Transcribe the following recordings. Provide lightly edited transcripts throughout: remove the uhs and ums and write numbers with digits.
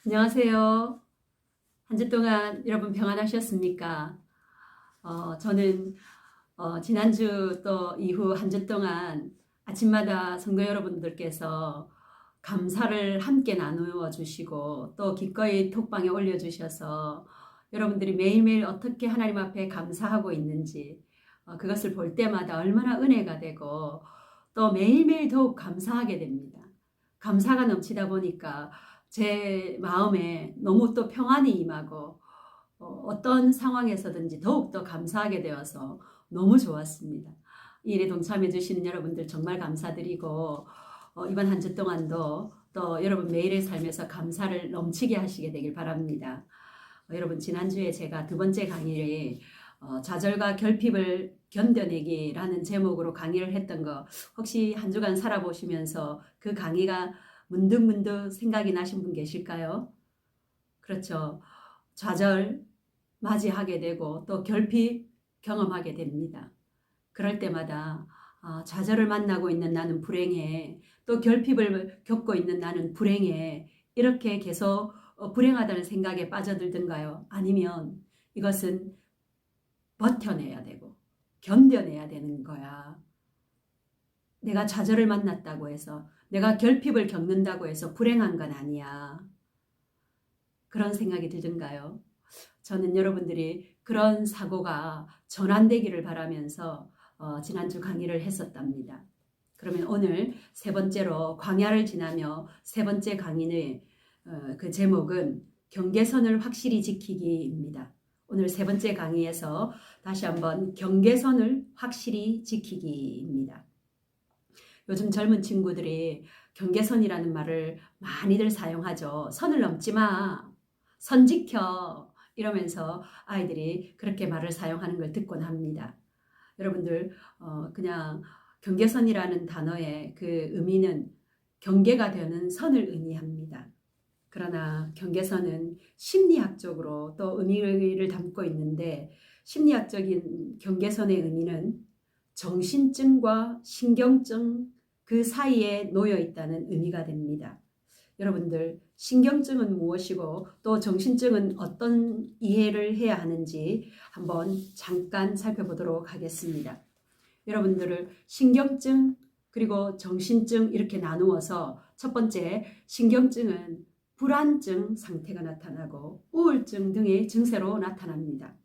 안녕하세요. 한 주 동안 여러분 평안하셨습니까? 저는 지난주 또 이후 한 주 동안 아침마다 성도 여러분들께서 감사를 함께 나누어 주시고 또 기꺼이 톡방에 올려주셔서 여러분들이 매일매일 어떻게 하나님 앞에 감사하고 있는지 그것을 볼 때마다 얼마나 은혜가 되고 또 매일매일 더욱 감사하게 됩니다. 감사가 넘치다 보니까 제 마음에 너무 또 평안이 임하고 어떤 상황에서든지 더욱더 감사하게 되어서 너무 좋았습니다. 이 일에 동참해 주시는 여러분들 정말 감사드리고 이번 한 주 동안도 또 여러분 매일의 삶에서 감사를 넘치게 하시게 되길 바랍니다. 여러분 지난주에 제가 두 번째 강의를 좌절과 결핍을 견뎌내기라는 제목으로 강의를 했던 거 혹시 한 주간 살아보시면서 그 강의가 문득문득 생각이 나신 분 계실까요? 그렇죠. 좌절 맞이하게 되고 또 결핍 경험하게 됩니다. 그럴 때마다 좌절을 만나고 있는 나는 불행해, 또 결핍을 겪고 있는 나는 불행해, 이렇게 계속 불행하다는 생각에 빠져들든가요? 아니면 이것은 버텨내야 되고 견뎌내야 되는 거야. 내가 좌절을 만났다고 해서, 내가 결핍을 겪는다고 해서 불행한 건 아니야. 그런 생각이 들든가요? 저는 여러분들이 그런 사고가 전환되기를 바라면서 지난주 강의를 했었답니다. 그러면 오늘 세 번째로 광야를 지나며 세 번째 강의는 그 제목은 경계선을 확실히 지키기입니다. 오늘 세 번째 강의에서 다시 한번 경계선을 확실히 지키기입니다. 요즘 젊은 친구들이 경계선이라는 말을 많이들 사용하죠. 선을 넘지 마. 선 지켜. 이러면서 아이들이 그렇게 말을 사용하는 걸 듣곤 합니다. 여러분들 그냥 경계선이라는 단어의 그 의미는 경계가 되는 선을 의미합니다. 그러나 경계선은 심리학적으로 또 의미를 담고 있는데 심리학적인 경계선의 의미는 정신증과 신경증 그 사이에 놓여 있다는 의미가 됩니다. 여러분들 신경증은 무엇이고 또 정신증은 어떤 이해를 해야 하는지 한번 잠깐 살펴보도록 하겠습니다. 여러분들을 신경증 그리고 정신증 이렇게 나누어서 첫 번째 신경증은 불안증 상태가 나타나고 우울증 등의 증세로 나타납니다.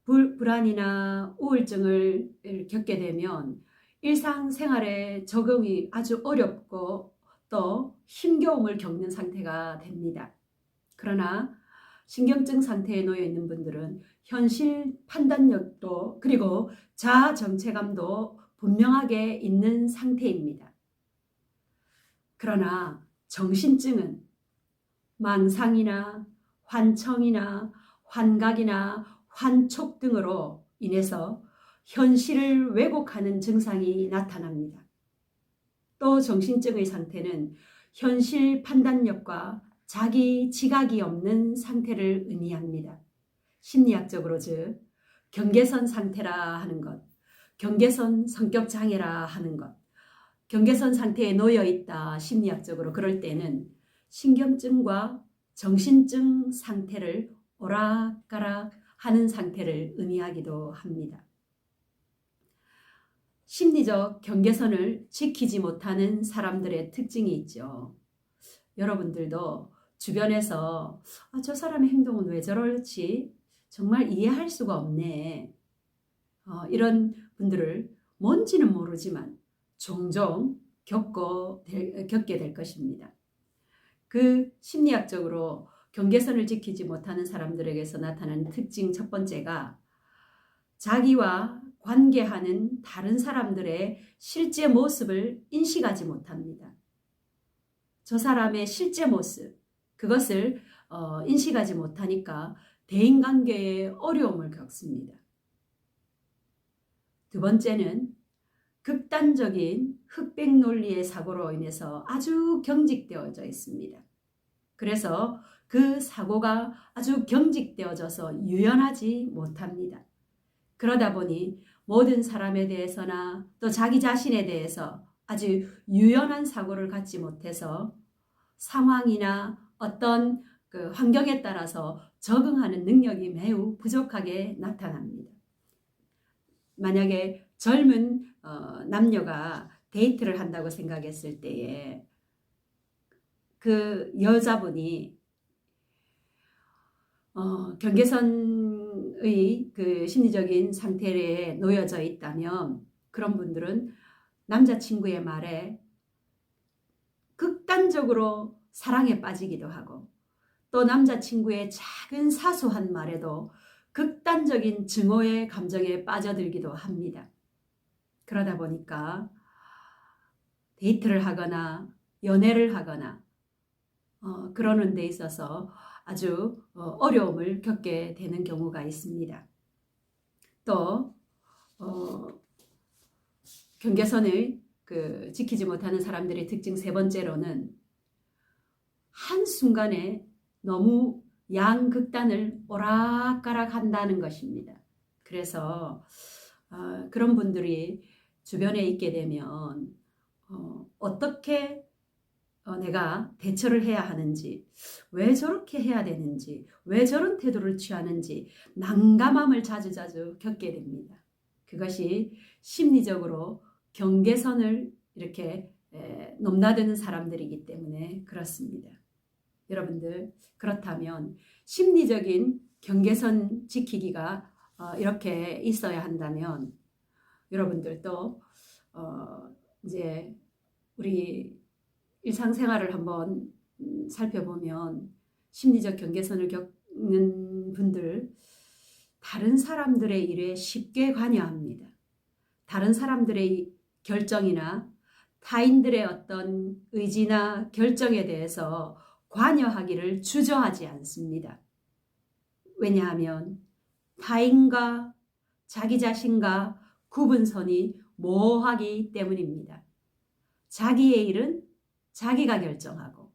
불안이나 우울증을 겪게 되면 일상생활에 적응이 아주 어렵고 또 힘겨움을 겪는 상태가 됩니다. 그러나 신경증 상태에 놓여 있는 분들은 현실 판단력도 그리고 자아 정체감도 분명하게 있는 상태입니다. 그러나 정신증은 망상이나 환청이나 환각이나 환촉 등으로 인해서 현실을 왜곡하는 증상이 나타납니다. 또 정신증의 상태는 현실 판단력과 자기 지각이 없는 상태를 의미합니다. 심리학적으로 즉 경계선 상태라 하는 것, 경계선 성격 장애라 하는 것, 경계선 상태에 놓여 있다 심리학적으로 그럴 때는 신경증과 정신증 상태를 오락가락 하는 상태를 의미하기도 합니다. 심리적 경계선을 지키지 못하는 사람들의 특징이 있죠. 여러분들도 주변에서 저 사람의 행동은 왜 저럴지 정말 이해할 수가 없네. 이런 분들을 뭔지는 모르지만 종종 겪게 될 것입니다. 그 심리학적으로 경계선을 지키지 못하는 사람들에게서 나타나는 특징 첫 번째가 자기와 관계하는 다른 사람들의 실제 모습을 인식하지 못합니다. 저 사람의 실제 모습, 그것을 인식하지 못하니까 대인관계에 어려움을 겪습니다. 두 번째는 극단적인 흑백 논리의 사고로 인해서 아주 경직되어져 있습니다. 그래서 그 사고가 아주 경직되어져서 유연하지 못합니다. 그러다 보니 모든 사람에 대해서나 또 자기 자신에 대해서 아주 유연한 사고를 갖지 못해서 상황이나 어떤 그 환경에 따라서 적응하는 능력이 매우 부족하게 나타납니다. 만약에 젊은 남녀가 데이트를 한다고 생각했을 때에 그 여자분이 경계선의 그 심리적인 상태에 놓여져 있다면 그런 분들은 남자친구의 말에 극단적으로 사랑에 빠지기도 하고 또 남자친구의 작은 사소한 말에도 극단적인 증오의 감정에 빠져들기도 합니다. 그러다 보니까 데이트를 하거나 연애를 하거나 그러는 데 있어서 아주 어려움을 겪게 되는 경우가 있습니다. 또 경계선을 지키지 못하는 사람들의 특징 세 번째로는 한순간에 너무 양극단을 오락가락 한다는 것입니다. 그래서 그런 분들이 주변에 있게 되면 어떻게 내가 대처를 해야 하는지, 왜 저렇게 해야 되는지, 왜 저런 태도를 취하는지 난감함을 자주자주 겪게 됩니다. 그것이 심리적으로 경계선을 이렇게 넘나드는 사람들이기 때문에 그렇습니다. 여러분들 그렇다면 심리적인 경계선 지키기가 이렇게 있어야 한다면 여러분들도 이제 우리 일상생활을 한번 살펴보면 심리적 경계선을 겪는 분들 다른 사람들의 일에 쉽게 관여합니다. 다른 사람들의 결정이나 타인들의 어떤 의지나 결정에 대해서 관여하기를 주저하지 않습니다. 왜냐하면 타인과 자기 자신과 구분선이 모호하기 때문입니다. 자기의 일은 자기가 결정하고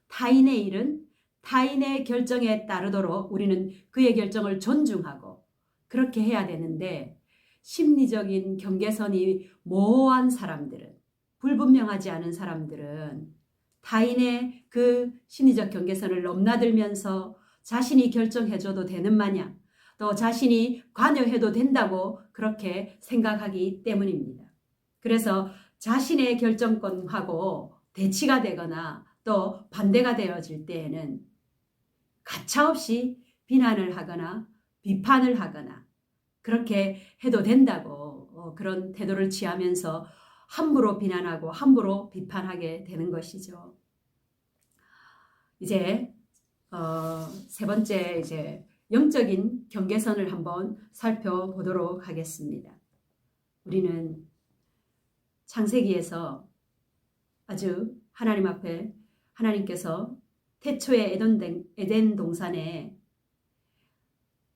타인의 일은 타인의 결정에 따르도록 우리는 그의 결정을 존중하고 그렇게 해야 되는데 심리적인 경계선이 모호한 사람들은 불분명하지 않은 사람들은 타인의 그 심리적 경계선을 넘나들면서 자신이 결정해줘도 되는 마냥 또 자신이 관여해도 된다고 그렇게 생각하기 때문입니다. 그래서 자신의 결정권하고 대치가 되거나 또 반대가 되어질 때에는 가차없이 비난을 하거나 비판을 하거나 그렇게 해도 된다고 그런 태도를 취하면서 함부로 비난하고 함부로 비판하게 되는 것이죠. 이제 세 번째 이제 영적인 경계선을 한번 살펴보도록 하겠습니다. 우리는 창세기에서 아주 하나님 앞에 하나님께서 태초의 에덴 동산에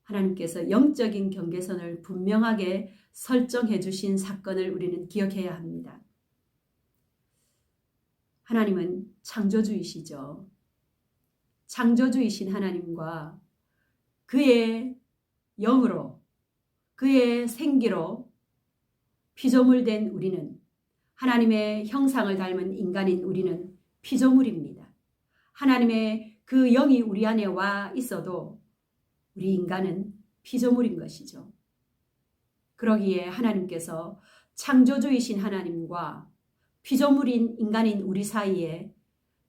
하나님께서 영적인 경계선을 분명하게 설정해 주신 사건을 우리는 기억해야 합니다. 하나님은 창조주이시죠. 창조주이신 하나님과 그의 영으로 그의 생기로 피조물된 우리는 하나님의 형상을 닮은 인간인 우리는 피조물입니다. 하나님의 그 영이 우리 안에 와 있어도 우리 인간은 피조물인 것이죠. 그러기에 하나님께서 창조주이신 하나님과 피조물인 인간인 우리 사이에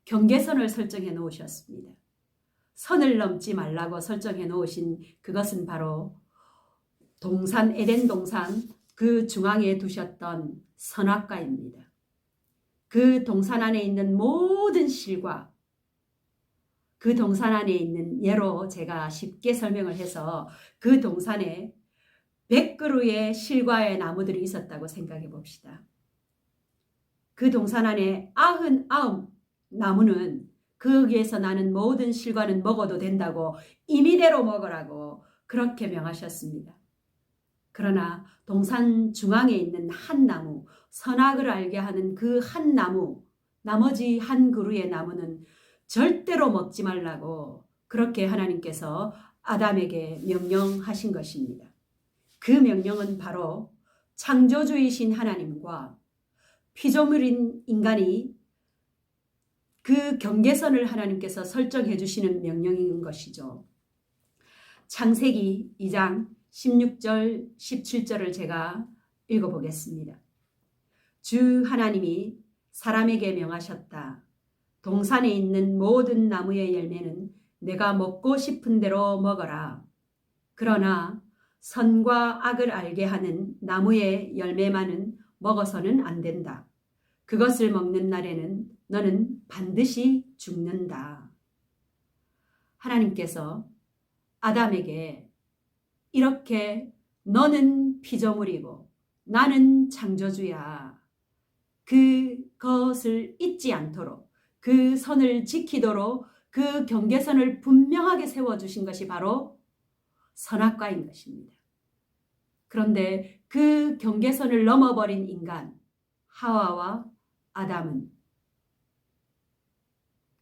경계선을 설정해 놓으셨습니다. 선을 넘지 말라고 설정해 놓으신 그것은 바로 동산 에덴 동산 그 중앙에 두셨던 선악과입니다. 그 동산 안에 있는 모든 실과 그 동산 안에 있는 예로 제가 쉽게 설명을 해서 그 동산에 100그루의 실과의 나무들이 있었다고 생각해 봅시다. 그 동산 안에 99 나무는 거기에서 나는 모든 실과는 먹어도 된다고 임의대로 먹으라고 그렇게 명하셨습니다. 그러나 동산 중앙에 있는 한 나무, 선악을 알게 하는 그 한 나무, 나머지 한 그루의 나무는 절대로 먹지 말라고 그렇게 하나님께서 아담에게 명령하신 것입니다. 그 명령은 바로 창조주이신 하나님과 피조물인 인간이 그 경계선을 하나님께서 설정해 주시는 명령인 것이죠. 창세기 2장 16절 17절을 제가 읽어보겠습니다. 주 하나님이 사람에게 명하셨다. 동산에 있는 모든 나무의 열매는 내가 먹고 싶은 대로 먹어라. 그러나 선과 악을 알게 하는 나무의 열매만은 먹어서는 안 된다. 그것을 먹는 날에는 너는 반드시 죽는다. 하나님께서 아담에게 이렇게 너는 피조물이고 나는 창조주야. 그것을 잊지 않도록 그 선을 지키도록 그 경계선을 분명하게 세워주신 것이 바로 선악과인 것입니다. 그런데 그 경계선을 넘어버린 인간 하와와 아담은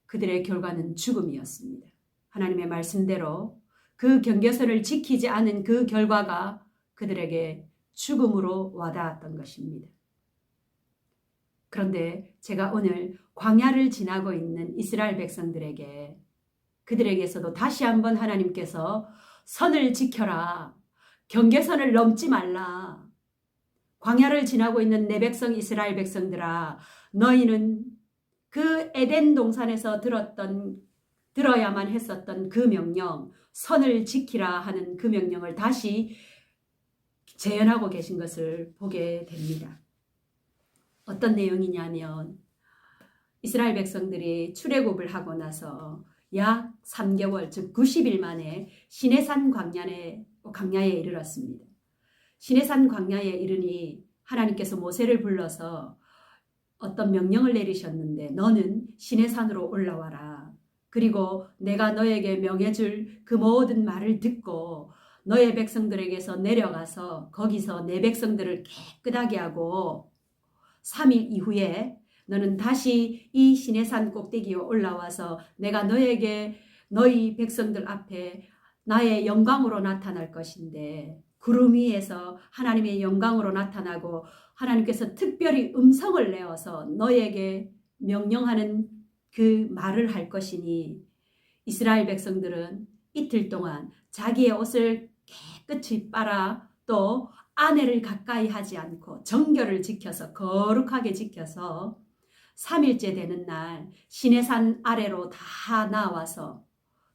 그들의 결과는 죽음이었습니다. 하나님의 말씀대로 그 경계선을 지키지 않은 그 결과가 그들에게 죽음으로 와닿았던 것입니다. 그런데 제가 오늘 광야를 지나고 있는 이스라엘 백성들에게 그들에게서도 다시 한번 하나님께서 선을 지켜라. 경계선을 넘지 말라. 광야를 지나고 있는 내 백성 이스라엘 백성들아, 너희는 그 에덴 동산에서 들어야만 했었던 그 명령, 선을 지키라 하는 그 명령을 다시 재현하고 계신 것을 보게 됩니다. 어떤 내용이냐면 이스라엘 백성들이 출애굽을 하고 나서 약 3개월, 즉 90일 만에 시내산 광야에 이르렀습니다. 시내산 광야에 이르니 하나님께서 모세를 불러서 어떤 명령을 내리셨는데 너는 시내산으로 올라와라. 그리고 내가 너에게 명해줄 그 모든 말을 듣고 너의 백성들에게서 내려가서 거기서 내 백성들을 깨끗하게 하고 3일 이후에 너는 다시 이 시내산 꼭대기에 올라와서 내가 너희 백성들 앞에 나의 영광으로 나타날 것인데 구름 위에서 하나님의 영광으로 나타나고 하나님께서 특별히 음성을 내어서 너에게 명령하는 그 말을 할 것이니 이스라엘 백성들은 이틀 동안 자기의 옷을 깨끗이 빨아 또 아내를 가까이 하지 않고 정결을 지켜서 거룩하게 지켜서 3일째 되는 날 시내산 아래로 다 나와서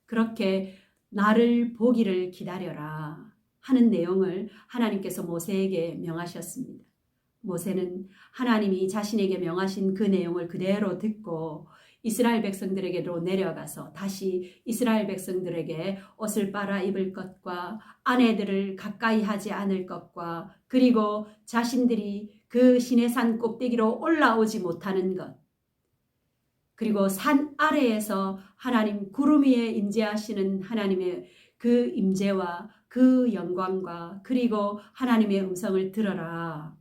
그렇게 나를 보기를 기다려라 하는 내용을 하나님께서 모세에게 명하셨습니다. 모세는 하나님이 자신에게 명하신 그 내용을 그대로 듣고 이스라엘 백성들에게로 내려가서 다시 이스라엘 백성들에게 옷을 빨아 입을 것과 아내들을 가까이 하지 않을 것과 그리고 자신들이 그 시내산 꼭대기로 올라오지 못하는 것 그리고 산 아래에서 하나님 구름 위에 임재하시는 하나님의 그 임재와 그 영광과 그리고 하나님의 음성을 들어라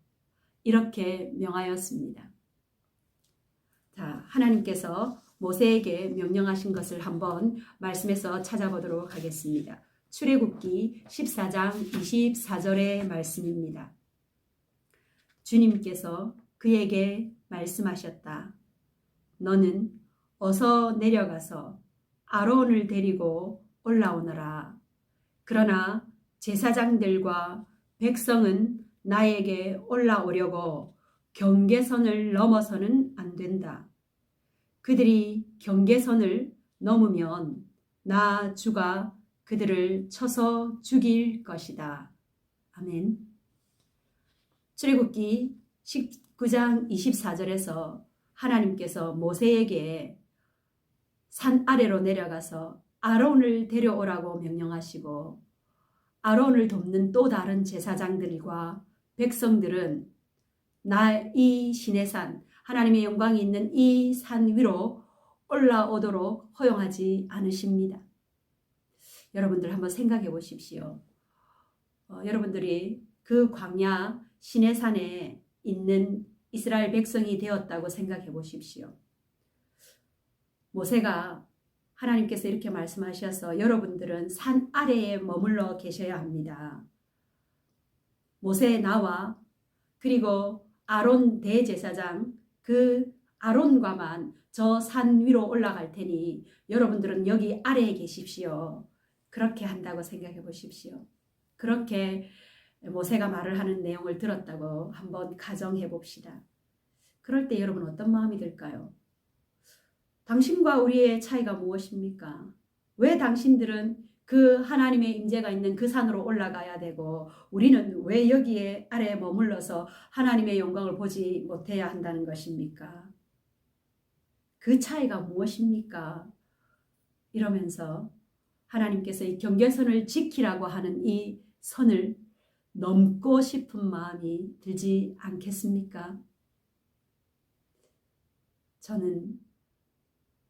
이렇게 명하였습니다. 자, 하나님께서 모세에게 명령하신 것을 한번 말씀에서 찾아보도록 하겠습니다. 출애굽기 14장 24절의 말씀입니다. 주님께서 그에게 말씀하셨다. 너는 어서 내려가서 아론을 데리고 올라오너라. 그러나 제사장들과 백성은 나에게 올라오려고 경계선을 넘어서는 안 된다. 그들이 경계선을 넘으면 나 주가 그들을 쳐서 죽일 것이다. 아멘. 출애굽기 19장 24절에서 하나님께서 모세에게 산 아래로 내려가서 아론을 데려오라고 명령하시고 아론을 돕는 또 다른 제사장들과 백성들은 이 시내산 하나님의 영광이 있는 이 산 위로 올라오도록 허용하지 않으십니다. 여러분들 한번 생각해 보십시오. 여러분들이 그 광야 시내산에 있는 이스라엘 백성이 되었다고 생각해 보십시오. 모세가 하나님께서 이렇게 말씀하셔서 여러분들은 산 아래에 머물러 계셔야 합니다. 모세 나와 그리고 아론 대제사장 그 아론과만 저 산 위로 올라갈 테니 여러분들은 여기 아래에 계십시오. 그렇게 한다고 생각해 보십시오. 그렇게 모세가 말을 하는 내용을 들었다고 한번 가정해 봅시다. 그럴 때 여러분 어떤 마음이 들까요? 당신과 우리의 차이가 무엇입니까? 왜 당신들은 그 하나님의 임재가 있는 그 산으로 올라가야 되고 우리는 왜 여기에 아래에 머물러서 하나님의 영광을 보지 못해야 한다는 것입니까? 그 차이가 무엇입니까? 이러면서 하나님께서 이 경계선을 지키라고 하는 이 선을 넘고 싶은 마음이 들지 않겠습니까? 저는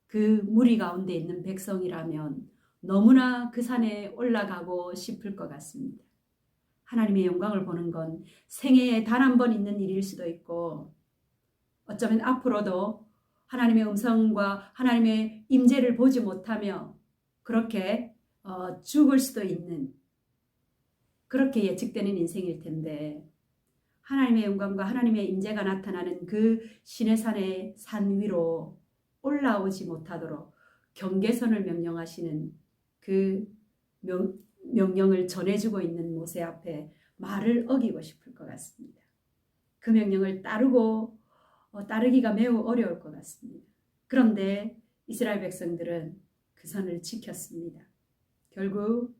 그 무리 가운데 있는 백성이라면 너무나 그 산에 올라가고 싶을 것 같습니다. 하나님의 영광을 보는 건 생애에 단 한 번 있는 일일 수도 있고 어쩌면 앞으로도 하나님의 음성과 하나님의 임재를 보지 못하며 그렇게 죽을 수도 있는 그렇게 예측되는 인생일 텐데 하나님의 영광과 하나님의 임재가 나타나는 그 시내산의 산 위로 올라오지 못하도록 경계선을 명령하시는 그 명령을 전해주고 있는 모세 앞에 말을 어기고 싶을 것 같습니다. 그 명령을 따르기가 매우 어려울 것 같습니다. 그런데 이스라엘 백성들은 그 선을 지켰습니다. 결국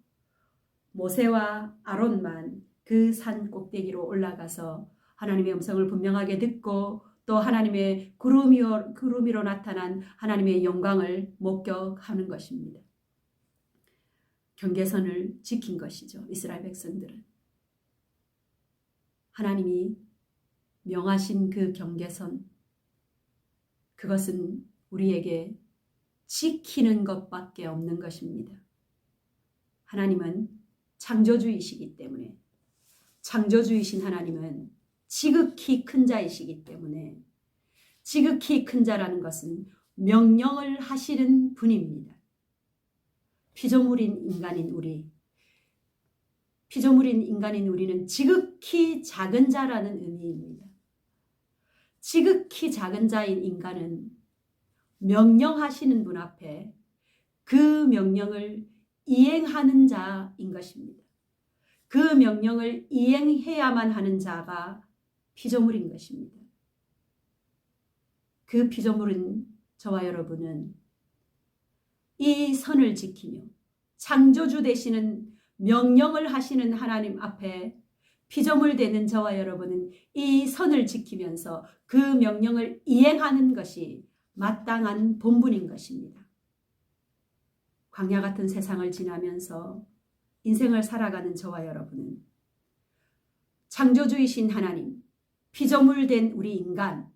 모세와 아론만 그 산 꼭대기로 올라가서 하나님의 음성을 분명하게 듣고 또 하나님의 구름 위로 나타난 하나님의 영광을 목격하는 것입니다. 경계선을 지킨 것이죠. 이스라엘 백성들은. 하나님이 명하신 그 경계선, 그것은 우리에게 지키는 것밖에 없는 것입니다. 하나님은 창조주이시기 때문에 창조주이신 하나님은 지극히 큰 자이시기 때문에 지극히 큰 자라는 것은 명령을 하시는 분입니다. 피조물인 인간인 우리는 지극히 작은 자라는 의미입니다. 지극히 작은 자인 인간은 명령하시는 분 앞에 그 명령을 이행하는 자인 것입니다. 그 명령을 이행해야만 하는 자가 피조물인 것입니다. 그 피조물은 저와 여러분은 이 선을 지키며 창조주 되시는 명령을 하시는 하나님 앞에 피조물 되는 저와 여러분은 이 선을 지키면서 그 명령을 이행하는 것이 마땅한 본분인 것입니다. 광야 같은 세상을 지나면서 인생을 살아가는 저와 여러분은 창조주이신 하나님, 피조물 된 우리 인간,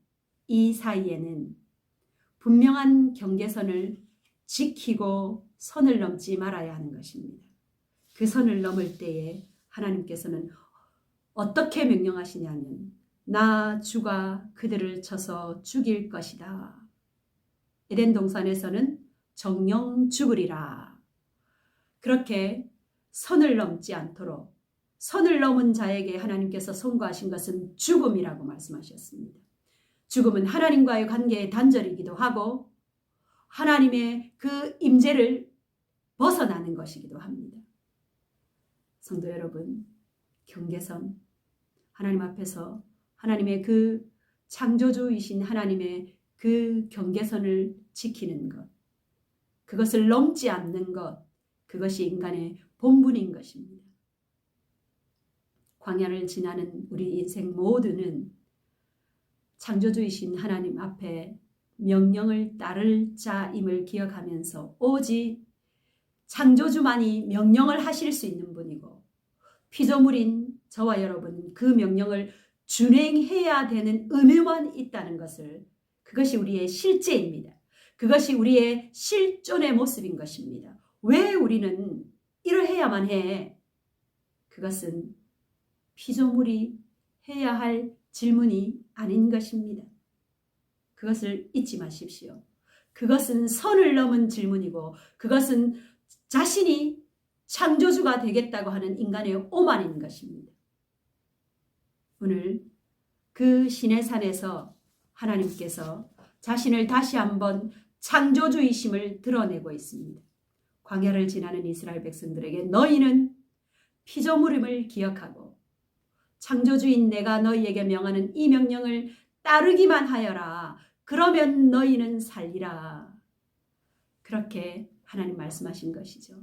이 사이에는 분명한 경계선을 지키고 선을 넘지 말아야 하는 것입니다. 그 선을 넘을 때에 하나님께서는 어떻게 명령하시냐면 나 주가 그들을 쳐서 죽일 것이다. 에덴 동산에서는 정령 죽으리라. 그렇게 선을 넘지 않도록 선을 넘은 자에게 하나님께서 선고하신 것은 죽음이라고 말씀하셨습니다. 죽음은 하나님과의 관계의 단절이기도 하고 하나님의 그 임재를 벗어나는 것이기도 합니다. 성도 여러분, 경계선, 하나님 앞에서 하나님의 그 창조주이신 하나님의 그 경계선을 지키는 것, 그것을 넘지 않는 것, 그것이 인간의 본분인 것입니다. 광야를 지나는 우리 인생 모두는 창조주이신 하나님 앞에 명령을 따를 자임을 기억하면서 오직 창조주만이 명령을 하실 수 있는 분이고 피조물인 저와 여러분은 그 명령을 준행해야 되는 의무만 있다는 것을, 그것이 우리의 실제입니다. 그것이 우리의 실존의 모습인 것입니다. 왜 우리는 이러해야만 해? 그것은 피조물이 해야 할 질문이 아닌 것입니다. 그것을 잊지 마십시오. 그것은 선을 넘은 질문이고 그것은 자신이 창조주가 되겠다고 하는 인간의 오만인 것입니다. 오늘 그 시내산에서 하나님께서 자신을 다시 한번 창조주이심을 드러내고 있습니다. 광야를 지나는 이스라엘 백성들에게 너희는 피조물임을 기억하고 창조주인 내가 너희에게 명하는 이 명령을 따르기만 하여라. 그러면 너희는 살리라. 그렇게 하나님 말씀하신 것이죠.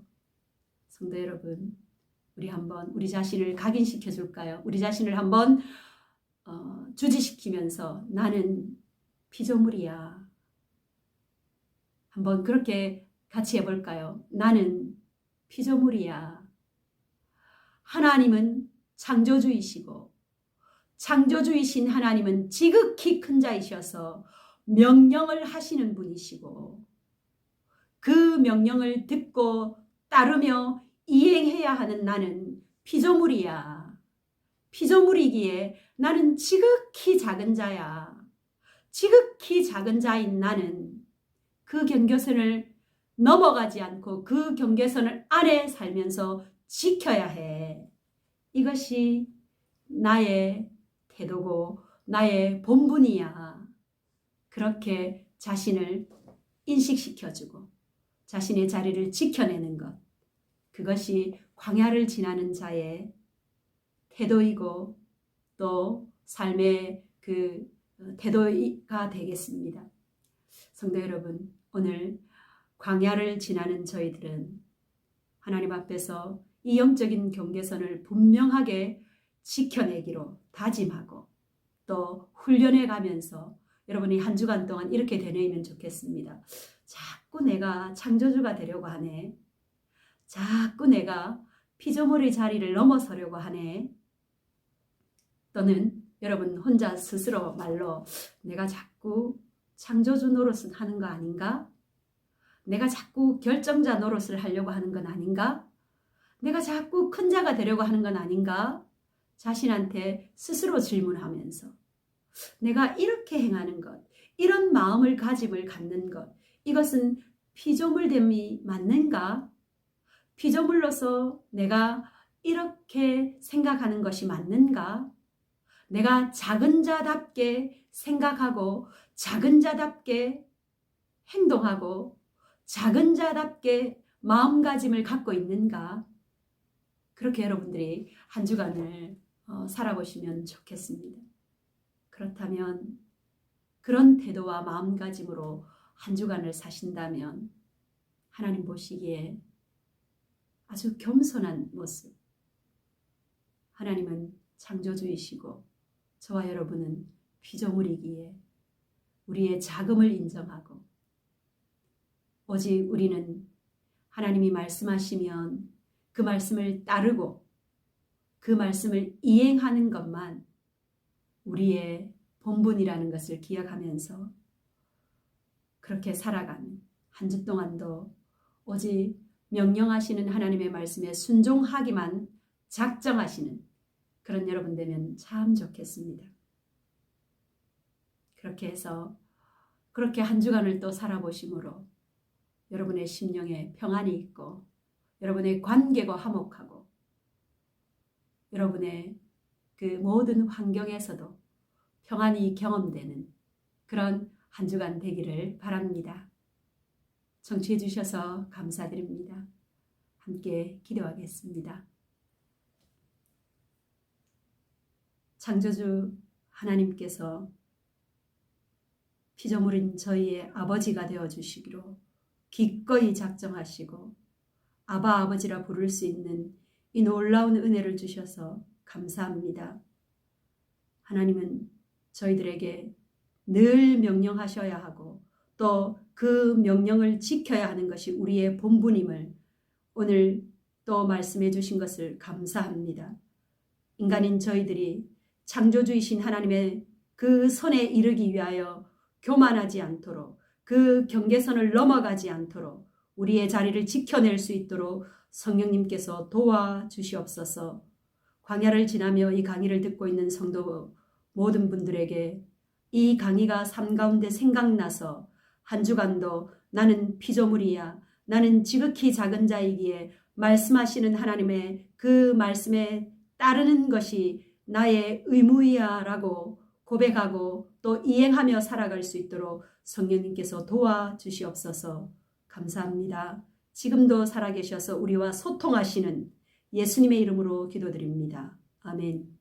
성도 여러분, 우리 한번 우리 자신을 각인시켜 줄까요? 우리 자신을 한번 주지시키면서 나는 피조물이야. 한번 그렇게 같이 해볼까요? 나는 피조물이야. 하나님은 창조주이시고 창조주이신 하나님은 지극히 큰 자이셔서 명령을 하시는 분이시고 그 명령을 듣고 따르며 이행해야 하는 나는 피조물이야. 피조물이기에 나는 지극히 작은 자야. 지극히 작은 자인 나는 그 경계선을 넘어가지 않고 그 경계선을 안에 살면서 지켜야 해. 이것이 나의 태도고 나의 본분이야. 그렇게 자신을 인식시켜주고 자신의 자리를 지켜내는 것. 그것이 광야를 지나는 자의 태도이고 또 삶의 그 태도가 되겠습니다. 성도 여러분, 오늘 광야를 지나는 저희들은 하나님 앞에서 이 영적인 경계선을 분명하게 지켜내기로 다짐하고 또 훈련해 가면서 여러분이 한 주간 동안 이렇게 되뇌이면 좋겠습니다. 자꾸 내가 창조주가 되려고 하네. 자꾸 내가 피조물의 자리를 넘어서려고 하네. 또는 여러분 혼자 스스로 말로 내가 자꾸 창조주 노릇을 하는 거 아닌가? 내가 자꾸 결정자 노릇을 하려고 하는 건 아닌가? 내가 자꾸 큰 자가 되려고 하는 건 아닌가? 자신한테 스스로 질문하면서 내가 이렇게 행하는 것, 이런 마음을 가짐을 갖는 것, 이것은 피조물됨이 맞는가? 피조물로서 내가 이렇게 생각하는 것이 맞는가? 내가 작은 자답게 생각하고 작은 자답게 행동하고 작은 자답게 마음가짐을 갖고 있는가? 그렇게 여러분들이 한 주간을 살아보시면 좋겠습니다. 그렇다면 그런 태도와 마음가짐으로 한 주간을 사신다면 하나님 보시기에 아주 겸손한 모습. 하나님은 창조주이시고 저와 여러분은 피조물이기에 우리의 작음을 인정하고 오직 우리는 하나님이 말씀하시면 그 말씀을 따르고 그 말씀을 이행하는 것만 우리의 본분이라는 것을 기억하면서 그렇게 살아가는 한 주 동안도 오직 명령하시는 하나님의 말씀에 순종하기만 작정하시는 그런 여러분 되면 참 좋겠습니다. 그렇게 해서 그렇게 한 주간을 또 살아보심으로 여러분의 심령에 평안이 있고 여러분의 관계가 화목하고 여러분의 그 모든 환경에서도 평안이 경험되는 그런 한 주간 되기를 바랍니다. 청취해 주셔서 감사드립니다. 함께 기도하겠습니다. 창조주 하나님께서 피조물인 저희의 아버지가 되어주시기로 기꺼이 작정하시고 아바 아버지라 부를 수 있는 이 놀라운 은혜를 주셔서 감사합니다. 하나님은 저희들에게 늘 명령하셔야 하고 또 그 명령을 지켜야 하는 것이 우리의 본분임을 오늘 또 말씀해 주신 것을 감사합니다. 인간인 저희들이 창조주이신 하나님의 그 선에 이르기 위하여 교만하지 않도록 그 경계선을 넘어가지 않도록 우리의 자리를 지켜낼 수 있도록 성령님께서 도와주시옵소서. 광야를 지나며 이 강의를 듣고 있는 성도 모든 분들에게 이 강의가 삶 가운데 생각나서 한 주간도 나는 피조물이야. 나는 지극히 작은 자이기에 말씀하시는 하나님의 그 말씀에 따르는 것이 나의 의무이야 라고 고백하고 또 이행하며 살아갈 수 있도록 성령님께서 도와주시옵소서. 감사합니다. 지금도 살아계셔서 우리와 소통하시는 예수님의 이름으로 기도드립니다. 아멘.